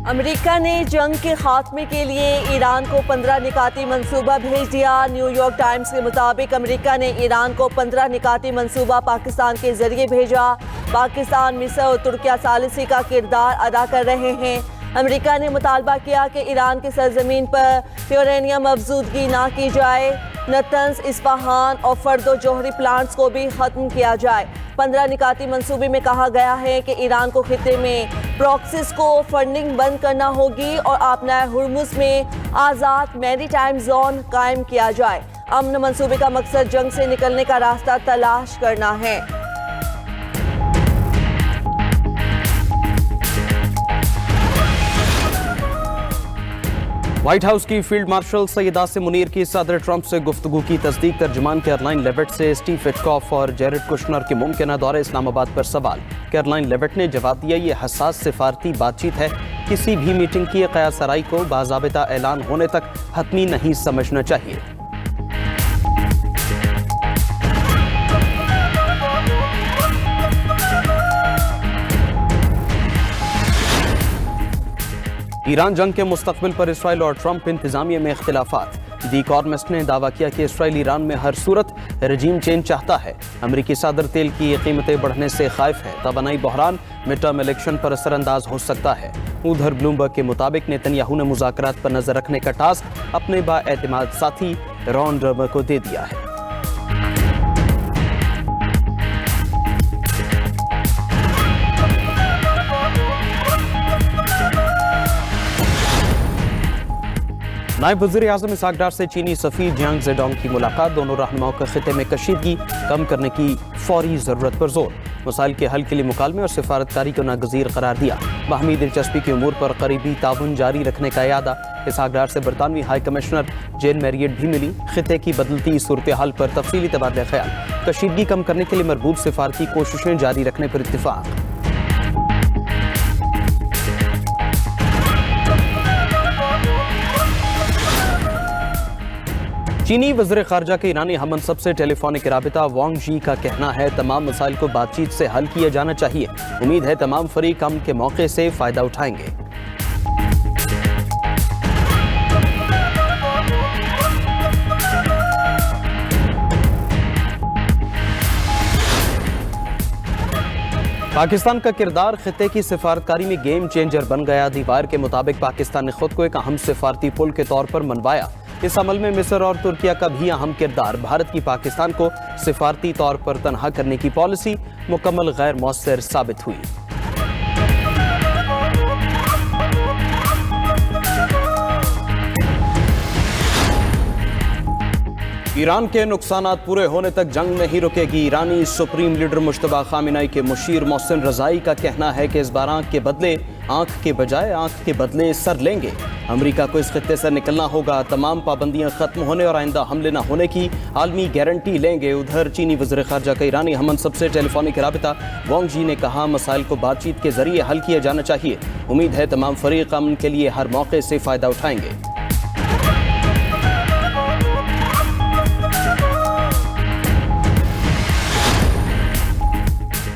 America ने जंग के खात्मे के लिए ईरान को 15 निकाती मंसूबा भेज दिया। न्यूयॉर्क टाइम्स के मुताबिक अमेरिका ने ईरान को 15 निकाती मंसूबा पाकिस्तान के जरिए भेजा। पाकिस्तान, मिस्र और तुर्किया सालिसी का किरदार अदा कर रहे हैं। अमेरिका ने मुतालबा किया कि ईरान की सरजमीन पर यूरेनियम अफजूदगी ना की जाए। नतंस, इस्फहान और फर्दो जोहरी प्लांट्स को भी ख़त्म किया जाए। 15 निकाती मंसूबे में कहा गया है कि ईरान को खिते में प्रॉक्सीज को फंडिंग बंद करना होगी और आपना हुर्मुज़ में आज़ाद मैरीटाइम जोन कायम किया जाए। अमन मंसूबे का मकसद जंग से निकलने का रास्ता तलाश करना है। व्हाइट हाउस की फील्ड मार्शल सैयद आसिम मुनीर की सदर ट्रंप से गुफ्तगू की तस्दीक। तर्जुमान कैरोलाइन लेविट से स्टीव विटकॉफ और जेरेड कुशनर के मुमकिन दौरे इस्लामाबाद पर सवाल। कैरोलाइन लेविट ने जवाब दिया, ये हसास सिफारती बातचीत है, किसी भी मीटिंग की क़यासराई को बाज़ाबिता ऐलान होने तक हतमी नहीं समझना चाहिए। ईरान जंग के मुस्तकबिल पर इसराइल और ट्रंप इंतजामिया में इख्तिलाफात। द इकॉनमिस्ट ने दावा किया कि इसराइल ईरान में हर सूरत रजीम चेंज चाहता है। अमरीकी सदर तेल की कीमतें बढ़ने से खाइफ है। तवानाई बहरान मिड टर्म इलेक्शन पर असरअंदाज हो सकता है। उधर ब्लूमबर्ग के मुताबिक नेतन्याहू ने मुज़ाकरात पर नजर रखने का टास्क अपने बाएतिमाद साथी रॉन डर्मर को दे दिया है। नायब वज़ीर-ए-आज़म इसहाक डार से चीनी सफ़ीर जियांग ज़ेडोंग की मुलाकात। दोनों रहनुमाओं के खिते में कशीदगी कम करने की फौरी ज़रूरत पर जोर। मसाइल के हल के लिए मुकालमे और सिफारतकारी को नागज़ीर करार दिया। बाहमी दिलचस्पी की उमूर पर करीबी ताउन जारी रखने का इरादा। इसहाक डार से बरतानवी हाई कमिश्नर जेन मैरियट भी मिली। खिते की बदलती सूरत हाल पर तफसीली तबादला ख्याल। कशीदगी कम करने के लिए मरबूत सिफारती कोशिशें जारी रखने पर इत्तिफाक। चीनी वज़ीर ख़ारजा के ईरानी हममनसब से टेलीफोनिक राबिता। वांग जी का कहना है, तमाम मसाइल को बातचीत से हल किया जाना चाहिए। उम्मीद है तमाम फरीक अमन के मौके से फ़ायदा उठाएंगे। पाकिस्तान का किरदार खिते की सिफारतकारी में गेम चेंजर बन गया। दीवार के मुताबिक पाकिस्तान ने खुद को एक अहम सिफारती पुल के तौर पर मनवाया। इस अमल में मिस्र और तुर्किया का भी अहम किरदार। भारत की पाकिस्तान को सिफारती तौर पर तनहा करने की पॉलिसी मुकम्मल गैर मौसर साबित हुई। ईरान के नुकसानात पूरे होने तक जंग नहीं रुकेगी। ईरानी सुप्रीम लीडर मुश्तबा खामिनाई के मुशीर मोहसिन रज़ाई का कहना है कि इस बार आंख के बदले आंख के बजाय आंख के बदले सर लेंगे। अमेरिका को इस खित्ते से निकलना होगा। तमाम पाबंदियां खत्म होने और आइंदा हमले न होने की आलमी गारंटी लेंगे। उधर चीनी वज़ीर ख़ारजा का ईरानी हममनसब से टेलीफोनिक राबिता। वांग जी ने कहा, मसाइल को बातचीत के जरिए हल किया जाना चाहिए। उम्मीद है तमाम फरीक अमन के लिए हर मौके से फ़ायदा उठाएंगे।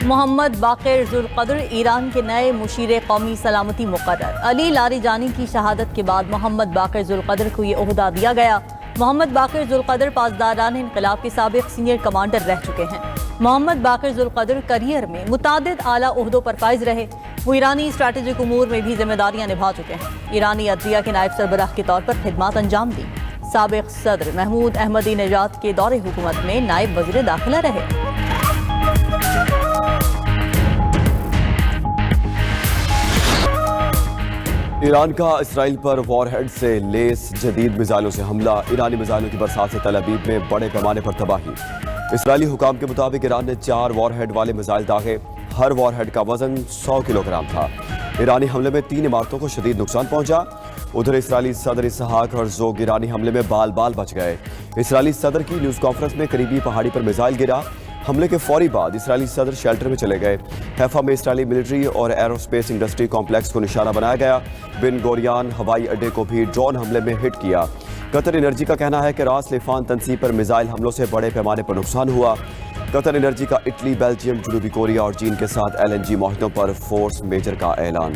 मोहम्मद बाक़िर ज़ुल्क़द्र ईरान के नए मुशीर कौमी सलामती मुक़र्रर। अली लारिजानी की शहादत के बाद मोहम्मद बाक़िर ज़ुल्क़द्र को ये ओहदा दिया गया। मोहम्मद बाक़िर ज़ुल्क़द्र पासदारान इनक़लाब के साबिक़ सीनियर कमांडर रह चुके हैं। मोहम्मद बाक़िर ज़ुल्क़द्र करियर में मुतादिद आला ओहदों पर फाइज रहे। वो ईरानी स्ट्रैटेजिक उमूर में भी जिम्मेदारियाँ निभा चुके हैं। ईरानी अदलिया के नायब सरबराह के तौर पर खिदमत अंजाम दी। साबिक़ सदर महमूद अहमदी नजात के दौरे हुकूमत में नायब वज़ीर दाखिला रहे। ईरान का इसराइल पर वॉरहेड से लेस जदीद मिसाइलों से हमला। ईरानी मिसाइलों की बरसात से तल अवीव में बड़े पैमाने पर तबाही। इसराइली हुकाम के मुताबिक ईरान ने 4 वॉरहेड वाले मिसाइल दागे। हर वॉरहेड का वजन 100 किलोग्राम था। ईरानी हमले में 3 इमारतों को शदीद नुकसान पहुंचा। उधर इसराइली सदर इसहाक हर्ज़ोग ईरानी हमले में बाल बाल बच गए। इसराइली सदर की न्यूज़ कॉन्फ्रेंस में करीबी पहाड़ी पर मिसाइल गिरा। हमले के फौरी बाद इसराइली सदर शेल्टर में चले गए। हैफा में इसराइली मिलिट्री और एरोस्पेस इंडस्ट्री कॉम्प्लेक्स को निशाना बनाया गया। बिन गोरियान हवाई अड्डे को भी ड्रोन हमले में हिट किया। कतर एनर्जी का कहना है कि रास लिफान तंसीब पर मिसाइल हमलों से बड़े पैमाने पर नुकसान हुआ। कतर एनर्जी का इटली, बेल्जियम, जनूबी कोरिया और चीन के साथ LNG मुआहदों पर फोर्स मेजर का ऐलान।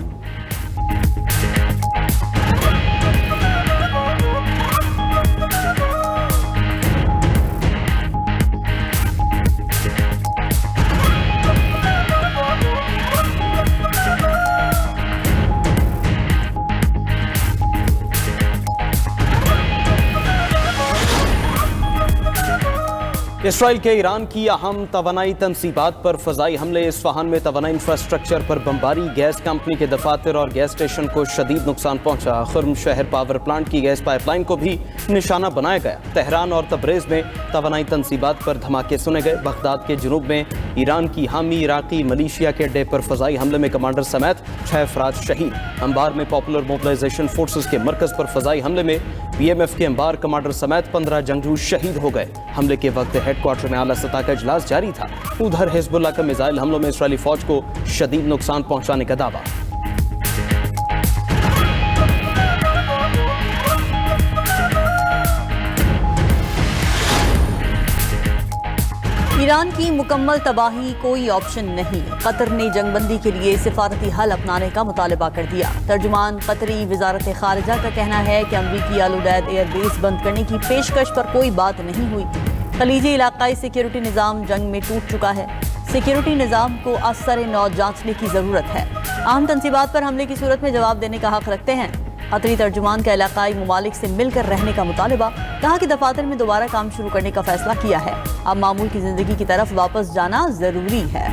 इसराइल के ईरान की अहम तवानाई तनसीबात पर फजाई हमले। इस्फहान में तवानाई इंफ्रास्ट्रक्चर पर बमबारी। गैस कंपनी के दफातर और गैस स्टेशन को शदीद नुकसान पहुंचा। खुर्म शहर पावर प्लांट की गैस पाइपलाइन को भी निशाना बनाया गया। तेहरान और तबरेज में तवानाई तनसीबात पर धमाके सुने गए। बगदाद के जुनूब में ईरान की हामी इराकी मलेशिया के अड्डे पर फजाई हमले में कमांडर समेत 6 अफराद शहीद। अंबार में पॉपुलर मोबिलाइजेशन फोर्सेस के मरकज पर फजाई हमले में PMF के अंबार कमांडर समेत 15 जंगजू शहीद हो गए। हमले के वक्त हेडक्वार्टर में आला सतह का इजलास जारी था। उधर हिजबुल्लाह का मिसाइल हमलों में इस्राएली फौज को शदीद नुकसान पहुंचाने का दावा। ईरान की मुकम्मल तबाही कोई ऑप्शन नहीं। कतर ने जंगबंदी के लिए सिफारती हल अपनाने का मुतालबा कर दिया। तर्जुमान कतरी वजारत खारिजा का कहना है कि अमरीकी आल-उदैद एयरबेस बंद करने की पेशकश पर कोई बात नहीं हुई। खलीजी इलाकाई सिक्योरिटी निज़ाम जंग में टूट चुका है। सिक्योरिटी निज़ाम को असर नौ जांचने की ज़रूरत है। अहम तनसीबात पर हमले की सूरत में जवाब देने का हक रखते हैं। कतरी तर्जुमान का इलाकाई ममालिक से मिलकर रहने का मुतालबा। कहा कि दफातर में दोबारा काम शुरू करने का फैसला किया है। अब मामूल की जिंदगी की तरफ वापस जाना जरूरी है।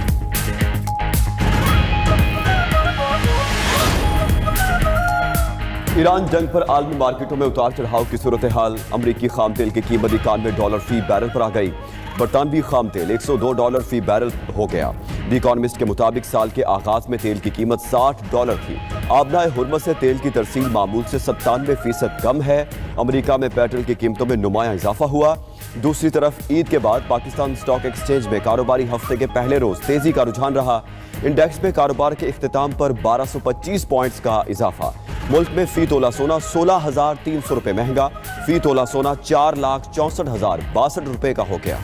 ईरान जंग पर आलमी मार्केटों में उतार चढ़ाव की सूरत हाल। अमरीकी खाम तेल की कीमत $91 फी बैरल पर आ गई। बरतानवी खाम तेल $102 फी बैरल हो गया। द इकोनॉमिस्ट के मुताबिक साल के आगाज में तेल की कीमत $60 थी। आबनाए हुर्मस से तेल की तरसील मामूल से 97% कम है। अमेरिका में पेट्रोल की कीमतों में नुमाया इजाफा हुआ। दूसरी तरफ ईद के बाद पाकिस्तान स्टॉक एक्सचेंज में कारोबारी हफ्ते के पहले रोज तेजी का रुझान रहा। इंडेक्स में कारोबार के इख्तिताम पर 1225 पॉइंट्स का इजाफा। मुल्क में फी तोला सोना 16,300 रुपए महंगा। फी तोला सोना 4,64,062 रुपए का हो गया।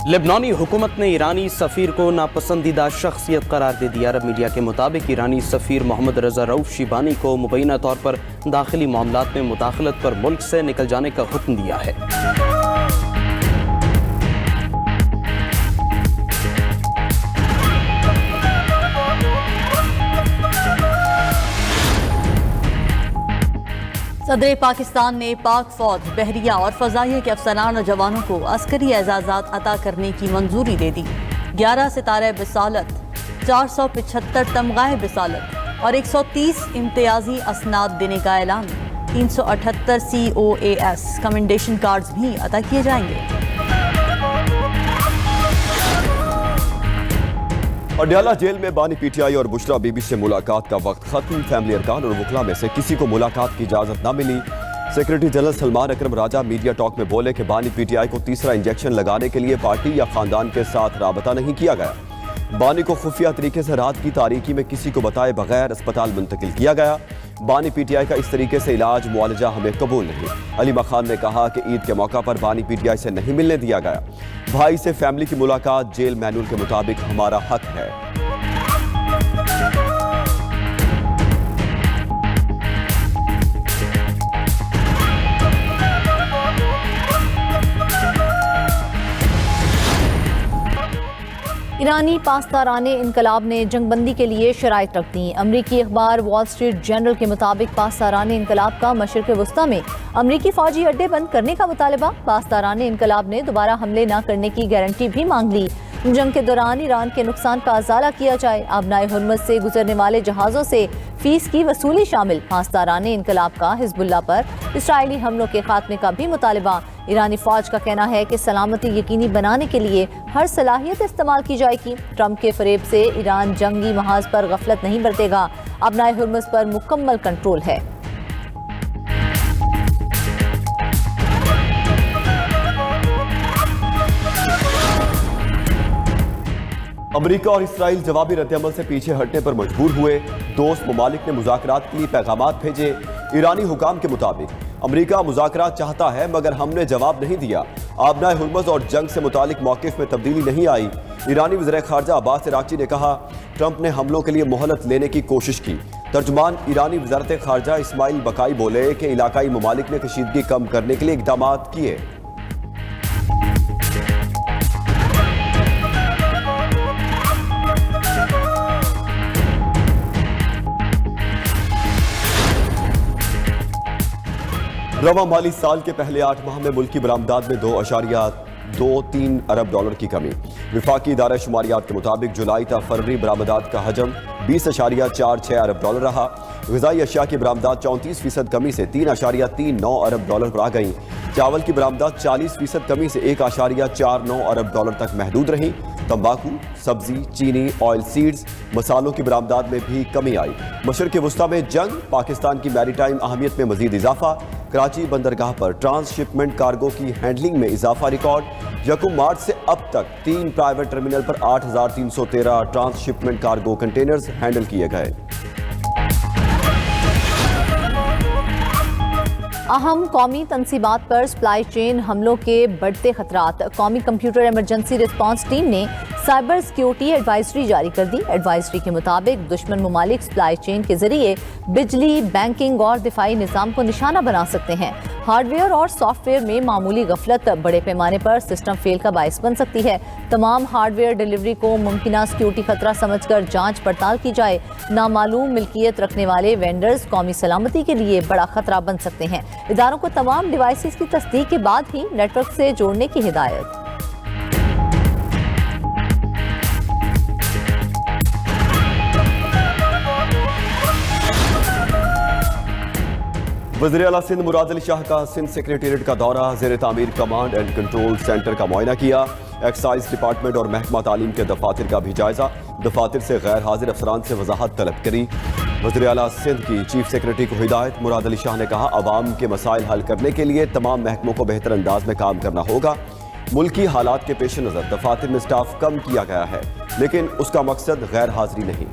लेबनानी हुकूमत ने ईरानी सफीर को नापसंदीदा शख्सियत करार दे दिया। अरब मीडिया के मुताबिक ईरानी सफीर मोहम्मद रजा रऊफ शिबानी को मुबैना तौर पर दाखिली मामलात में मुदाखलत पर मुल्क से निकल जाने का हुक्म दिया है। सदर पाकिस्तान ने पाक फौज, बहरिया और फजाइया के अफसरान जवानों को अस्करी एजाजात अता करने की मंजूरी दे दी। 11 सितारे बिसालत, 475 तमगाए बिसालत और 130 इम्तियाजी असनाद देने का ऐलान। 378 COAS कमेंडेशन कार्ड्स भी अता किए जाएंगे। अडयाला जेल में बानी PTI और बुशरा बीबी से मुलाकात का वक्त खत्म। फैमिली अरकान और वकला में से किसी को मुलाकात की इजाजत न मिली। सेक्रेटरी जनरल सलमान अकरम राजा मीडिया टॉक में बोले कि बानी PTI को तीसरा इंजेक्शन लगाने के लिए पार्टी या खानदान के साथ राबता नहीं किया गया। बानी को खुफिया तरीके से रात की तारीकी में किसी को बताए बगैर अस्पताल मुंतकिल किया गया। बानी PTI का इस तरीके से इलाज मुआलजा हमें कबूल नहीं। अलीमा खान ने कहा कि ईद के मौका पर बानी PTI से नहीं मिलने दिया गया। भाई से फैमिली की मुलाकात जेल मैनुअल के मुताबिक हमारा हक है। ईरानी पासदाराने इनकलाब ने जंगबंदी के लिए शराइत रख दी। अमरीकी अखबार वॉल स्ट्रीट जर्नल के मुताबिक पासदाराने इनकलाब का मशरिक वस्ता में अमरीकी फौजी अड्डे बंद करने का मुतालबा। पासदाराने इनकलाब ने दोबारा हमले न करने की गारंटी भी मांग ली। जंग के दौरान ईरान के नुकसान का अजाला किया जाए। आबनाए हुर्मुज़ से गुजरने वाले जहाज़ों से फीस की वसूली शामिल। पासदाराने इनकलाब का हिजबुल्लाह पर इसराइली हमलों के खात्मे का भी मुतालबा। ईरानी फौज का कहना है कि सलामती यकीनी बनाने के लिए हर सलाहियत इस्तेमाल की जाएगी। ट्रंप के फरेब से ईरान जंगी महाज पर गफलत नहीं बरतेगा। आबनाए हुर्मुज़ पर मुकम्मल कंट्रोल है। अमेरिका और इसराइल जवाबी रद्दअमल से पीछे हटने पर मजबूर हुए। दोस्त ममालिक ने मुज़ाकरात के लिए पैगामात भेजे। ईरानी हुकाम के मुताबिक अमेरिका मुज़ाकरात चाहता है मगर हमने जवाब नहीं दिया। आबनाए हुर्मुज़ और जंग से मुतालिक मौक़िफ़ में तब्दीली नहीं आई। ईरानी वज़ीर ख़ारजा अब्बास अराग़ची ने कहा ट्रंप ने हमलों के लिए मोहलत लेने की कोशिश की। तर्जुमान ईरानी वज़ारत ख़ारजा इस्माइल बकाई बोले कि इलाकाई ममालिक ने कशीदगी कम करने के लिए इक़दाम किए। रवा माली साल के पहले 8 माह में मुल्की बरामदात में 2.23 अरब डॉलर की कमी। विफाकी इदारा शुमारियात के मुताबिक जुलाई तक फरवरी बरामदात का हजम 20.46 अरब डॉलर रहा। ग़िज़ाई अशिया की बरामदात 34% कमी से 3.39 अरब डॉलर पर आ गई। चावल की बरामदात 40% कमी से 1.49 अरब डॉलर तक महदूद रही। तंबाकू, सब्जी, चीनी, ऑयल सीड्स, मसालों की बरामदात में भी कमी आई। मशरिक़ वस्ता में जंग, पाकिस्तान की मैरीटाइम अहमियत में मजीद इजाफा। कराची बंदरगाह पर ट्रांसशिपमेंट कार्गो की हैंडलिंग में इजाफा रिकॉर्ड। 1 मार्च से अब तक 3 प्राइवेट टर्मिनल पर 8,313 ट्रांसशिपमेंट कार्गो कंटेनर्स हैंडल किए गए। अहम कौमी तनसीबात पर सप्लाई चेन हमलों के बढ़ते खतरात। कौमी कंप्यूटर इमरजेंसी रिस्पांस टीम ने साइबर सिक्योरिटी एडवाइजरी जारी कर दी। एडवाइजरी के मुताबिक दुश्मन मुमालिक सप्लाई चेन के जरिए बिजली, बैंकिंग और दिफाई निज़ाम को निशाना बना सकते हैं। हार्डवेयर और सॉफ्टवेयर में मामूली गफलत बड़े पैमाने पर सिस्टम फेल का बायस बन सकती है। तमाम हार्डवेयर डिलीवरी को मुमकिन सिक्योरिटी खतरा समझकर जांच पड़ताल की जाए। नामालूम मिल्कियत रखने वाले वेंडर्स कौमी सलामती के लिए बड़ा खतरा बन सकते हैं। इदारों को तमाम डिवाइसेस की तस्दीक के बाद ही नेटवर्क से जोड़ने की हिदायत। वज़ीर आला सिंध मुराद अली शाह का सिंध सेक्रेटेरिएट का दौरा। ज़ेर तामीर कमांड एंड कंट्रोल सेंटर का मुआयना किया। एक्साइज डिपार्टमेंट और महकमा तालीम के दफातर का भी जायजा। दफातर से गैर हाजिर अफसरान से वजाहत तलब करी। वज़ीर आला सिंध की चीफ सेक्रेटरी को हिदायत। मुराद अली शाह ने कहा, अवाम के मसाइल हल करने के लिए तमाम महकमों को बेहतर अंदाज में काम करना होगा। मुल्की हालात के पेश नज़र दफातर में स्टाफ कम किया गया है, लेकिन उसका मकसद गैर हाजिरी नहीं।